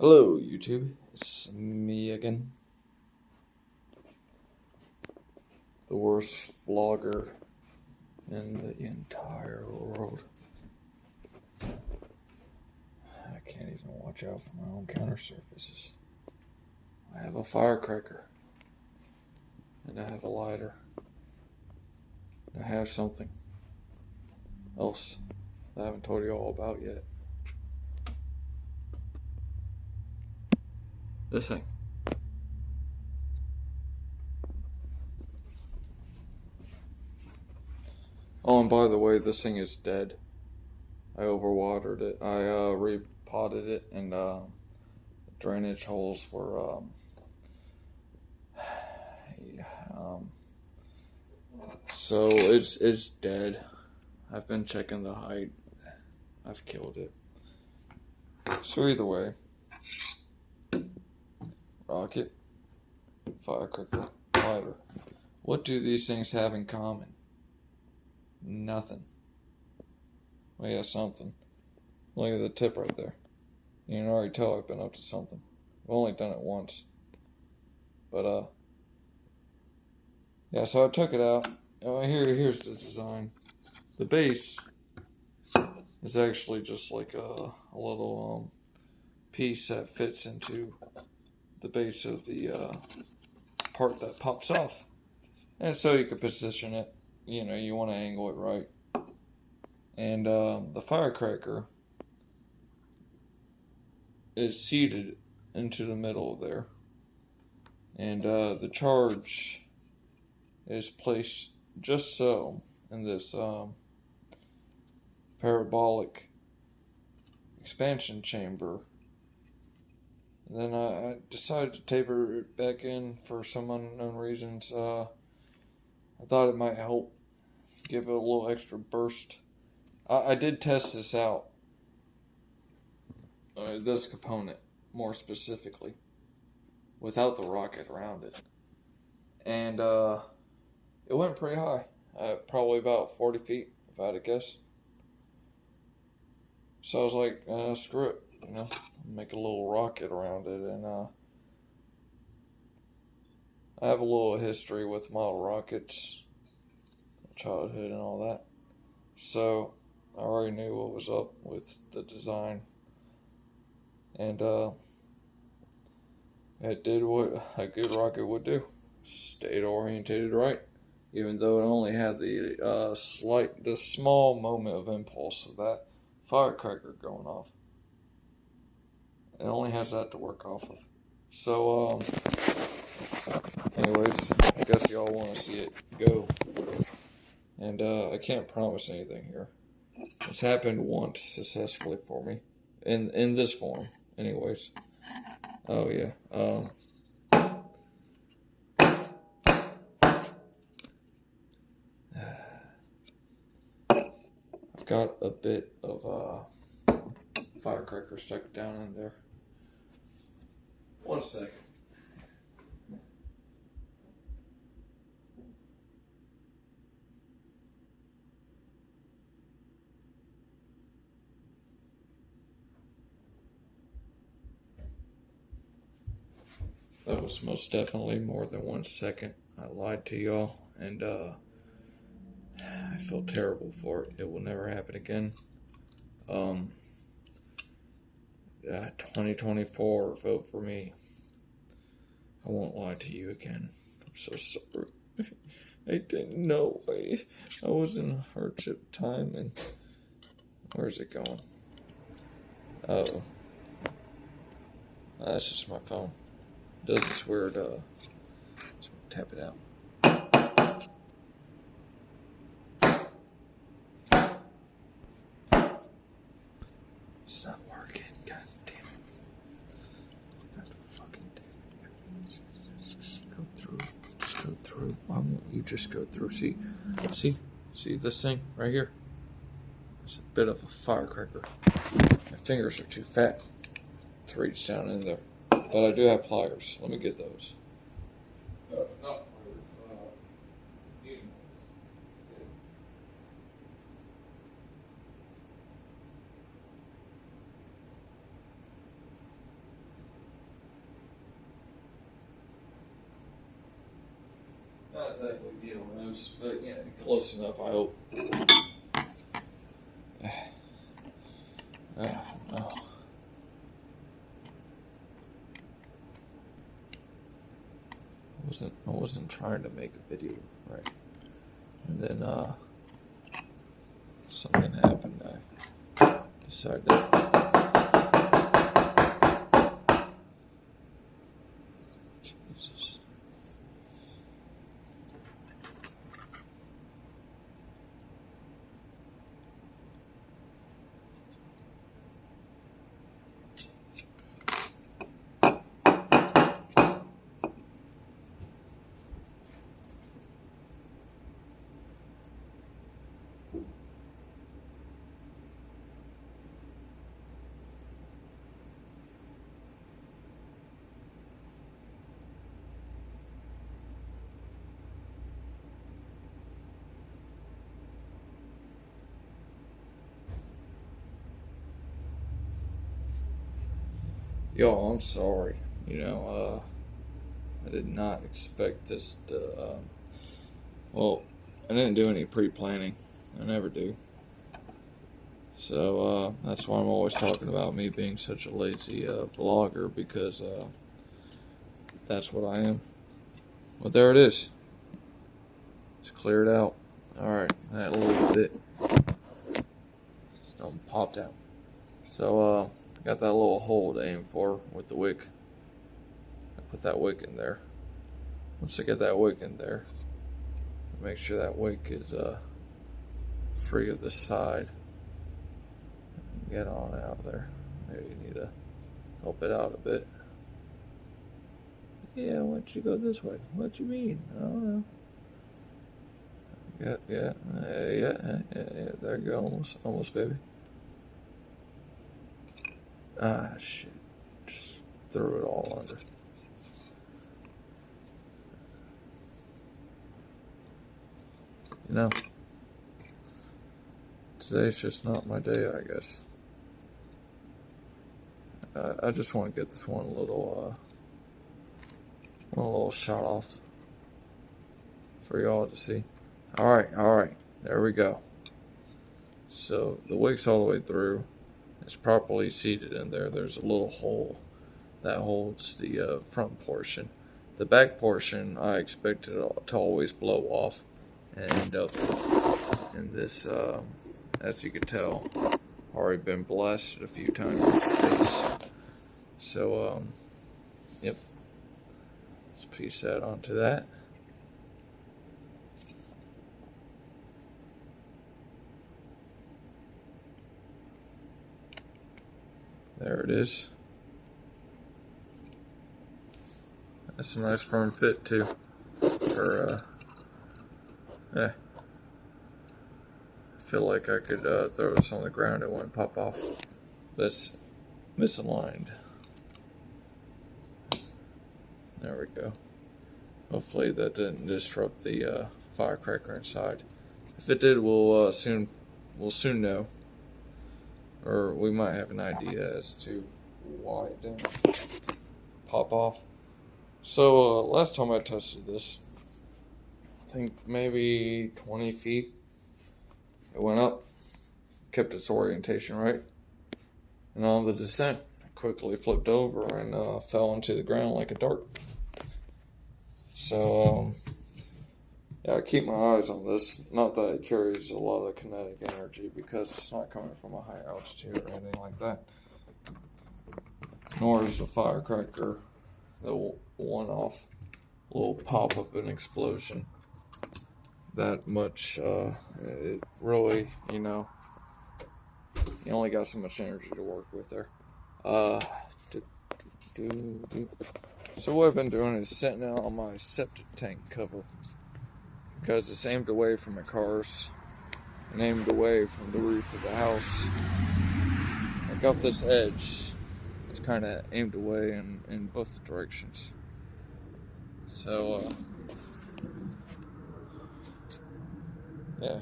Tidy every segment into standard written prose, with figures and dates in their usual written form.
Hello, YouTube. It's me again. The worst vlogger in the entire world. I can't even watch out for my own counter surfaces. I have a firecracker. And I have a lighter. And I have something else that I haven't told you all about yet. This thing. Oh, and by the way, this thing is dead. I overwatered it. I repotted it, and the drainage holes were so it's dead. I've been checking the height. I've killed it. So either way, rocket, firecracker, lighter. What do these things have in common? Nothing. Well, yeah, something. Look at the tip right there. You can already tell I've been up to something. I've only done it once. But, yeah, so I took it out. Here's the design. The base is actually just like a little piece that fits into the base of the part that pops off. And so you can position it. You know, you want to angle it right. And the firecracker is seated into the middle of there. And the charge is placed just so in this parabolic expansion chamber. And then I decided to taper it back in for some unknown reasons. I thought it might help give it a little extra burst. I did test this out. This component, more specifically, without the rocket around it. And it went pretty high. Probably about 40 feet, if I had to guess. So I was like, screw it, you know, make a little rocket around it. And I have a little history with model rockets, childhood and all that. So I already knew what was up with the design. And it did what a good rocket would do. Stayed orientated right. Even though it only had the small moment of impulse of that firecracker going off. It only has that to work off of. So, anyways, I guess y'all want to see it go. And I can't promise anything here. It's happened once successfully for me. In this form, anyways. Oh, yeah. I've got a bit of firecracker stuck down in there. 1 second. That was most definitely more than 1 second. I lied to y'all, and I feel terrible for it. It will never happen again. 2024, vote for me. I won't lie to you again. I'm so sorry. I didn't know. I was in hardship time, and where's it going? Oh, that's just my phone. It does this weird, let's tap it out. It's not working. God damn it. God fucking damn it. Just go through. Just go through. Why won't you just go through? See this thing right here? It's a bit of a firecracker. My fingers are too fat to reach down in there. But I do have pliers. Let me get those. No. exactly get on those, but yeah, close enough, I hope. No. I wasn't trying to make a video, right? And then something happened. I decided to. Jesus. Yo, I'm sorry. I did not expect this to. Well, I didn't do any pre-planning. I never do. So that's why I'm always talking about me being such a lazy vlogger, because that's what I am. But there it is. It's cleared out. Alright, that little bit still popped out. So got that little hole to aim for with the wick. I put that wick in there. Once I get that wick in there, make sure that wick is free of the side. Get on out there. Maybe you need to help it out a bit. Yeah, why don't you go this way? What you mean? I don't know. Yeah. There you go. Almost, baby. Ah, shit. Just threw it all under. Today's just not my day, I guess. I just want to get this one little shot off for y'all to see. Alright, there we go. So the wick's all the way through. It's properly seated in there. There's a little hole that holds the front portion. The back portion I expect it to always blow off and end up in this, as you can tell, already been blasted a few times in the face. So, yep. Let's piece that onto that. There it is. That's a nice firm fit too. For I feel like I could throw this on the ground and it wouldn't pop off. But it's misaligned. There we go. Hopefully that didn't disrupt the firecracker inside. If it did, we'll soon know. Or we might have an idea as to why it didn't pop off. So last time I tested this, I think maybe 20 feet. It went up, kept its orientation right, and on the descent, it quickly flipped over and fell into the ground like a dart. So yeah, I keep my eyes on this. Not that it carries a lot of kinetic energy, because it's not coming from a high altitude or anything like that. Nor is a firecracker the one-off little pop of an explosion that much. It really, you only got so much energy to work with there. So what I've been doing is setting out on my septic tank cover, because it's aimed away from the cars and aimed away from the roof of the house. Like up this edge, it's kind of aimed away in both directions. So, yeah.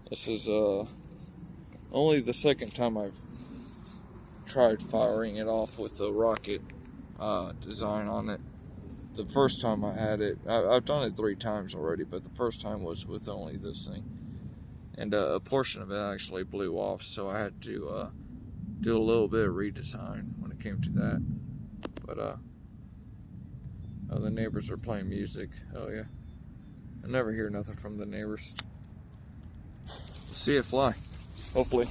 This is only the second time I've tried firing it off with the rocket design on it. the first time I had it, I've done it 3 times already, but the first time was with only this thing. And a portion of it actually blew off, so I had to do a little bit of redesign when it came to that. But oh, the neighbors are playing music. Oh yeah, I never hear nothing from the neighbors. See it fly, hopefully.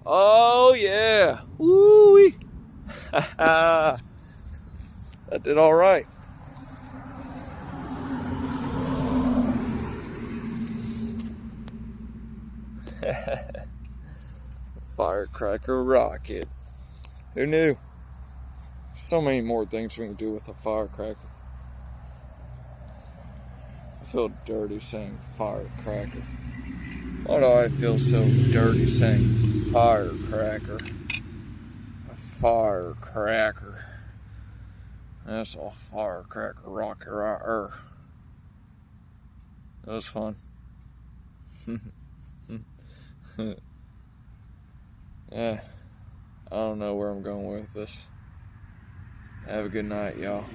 Oh yeah, woo-wee. That did all right. Firecracker rocket. Who knew? So many more things we can do with a firecracker. I feel dirty saying firecracker. Why do I feel so dirty saying firecracker? A firecracker. That's all firecracker rocker. That was fun. Yeah, I don't know where I'm going with this. Have a good night, y'all.